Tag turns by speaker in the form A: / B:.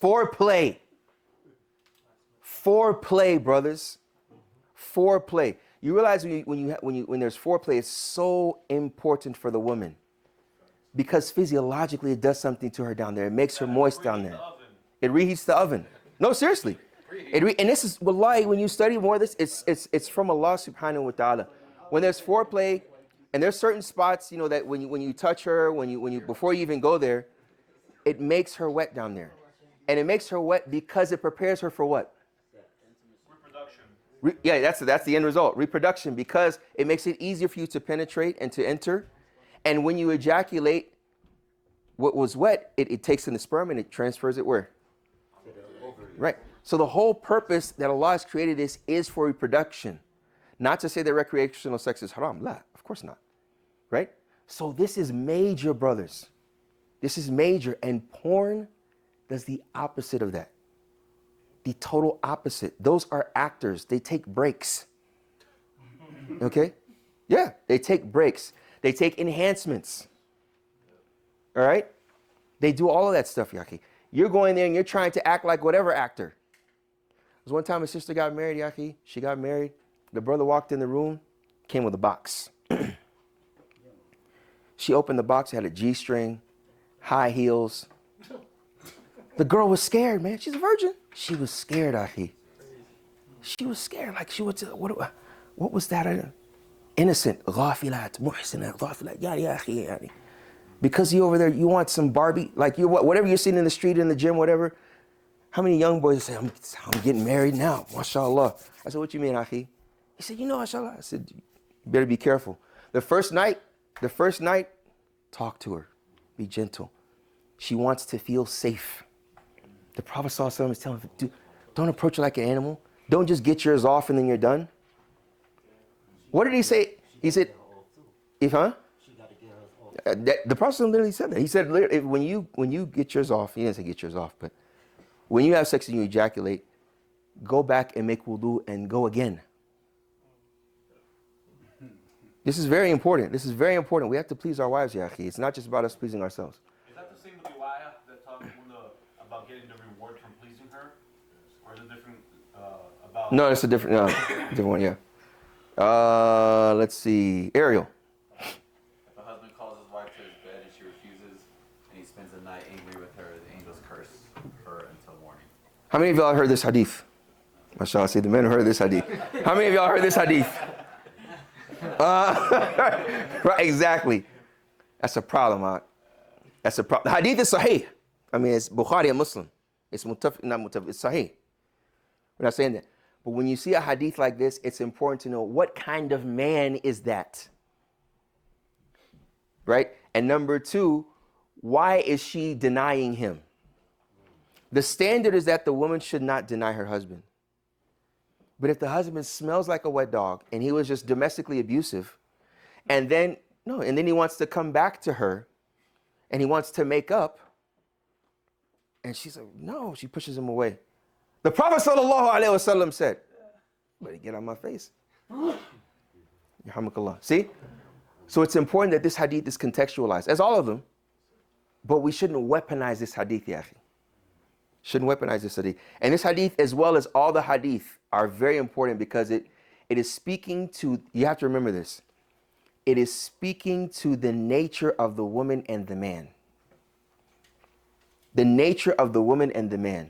A: Foreplay. Foreplay, brothers. Foreplay. You realize when there's foreplay, it's so important for the woman because physiologically it does something to her down there. It makes her moist down there. It reheats the oven. No, seriously. And this is wallahi, when you study more of this, it's from Allah subhanahu wa ta'ala. When there's foreplay, and there's certain spots, you know, that when you touch her, before you even go there, it makes her wet down there. And it makes her wet because it prepares her for what? Yeah, that's the end result, reproduction, because it makes it easier for you to penetrate and to enter. And when you ejaculate, what was wet, it takes in the sperm and it transfers it where? Right. So the whole purpose that Allah has created this is for reproduction. Not to say that recreational sex is haram. La, of course not. Right? So this is major, brothers. This is major. And porn does the opposite of that. The total opposite. Those are actors. They take breaks. Okay? Yeah, they take breaks. They take enhancements. All right? They do all of that stuff, Yaki. You're going there and you're trying to act like whatever actor. There was one time a sister got married, Yaki. She got married. The brother walked in the room, came with a box. She opened the box, had a G-string, high heels. The girl was scared, man. She's a virgin. She was scared, Ahi. She was scared. Like she was, what was that? Innocent. Ghafilat, muhsinat, ghafilat. Ya akhi. Because you over there, you want some Barbie, like whatever you're seeing in the street, in the gym, whatever. How many young boys say, I'm getting married now, mashallah. I said, what you mean, Ahi? He said, you know, mashallah. I said, you better be careful. The first night, talk to her. Be gentle. She wants to feel safe. The Prophet ﷺ is telling him, don't approach her like an animal. Don't just get yours off and then you're done. What did he say? He said, the Prophet literally said that. He said, when you get yours off, he didn't say get yours off, but when you have sex and you ejaculate, go back and make wudu and go again. This is very important. This is very important. We have to please our wives, ya akhi. It's not just about us pleasing ourselves.
B: Is that the same riwayah that talks about getting the reward from pleasing her? Or is it different about...
A: No, it's a different one, yeah. Let's see. Ariel.
C: If a husband calls his wife to his bed and she refuses, and he spends the night angry with her, the angels curse her until morning.
A: How many of y'all heard this hadith? MashaAllah, see, the men heard this hadith. How many of y'all heard this hadith? Right, exactly. That's a problem, huh? That's a problem. The hadith is sahih. I mean, it's Bukhari and Muslim. It's mutafaq, not mutafaq, it's sahih. We're not saying that. But when you see a hadith like this, it's important to know what kind of man is that? Right? And number two, why is she denying him? The standard is that the woman should not deny her husband. But if the husband smells like a wet dog and he was just domestically abusive, and then he wants to come back to her and he wants to make up, and she's like, no, she pushes him away. The Prophet ﷺ said, better get on my face. Yarhamukallah. See? So it's important that this hadith is contextualized, as all of them, but we shouldn't weaponize this hadith, ya akhi. Shouldn't weaponize this hadith. And this hadith, as well as all the hadith, are very important because it is speaking to, you have to remember this, it is speaking to the nature of the woman and the man. The nature of the woman and the man.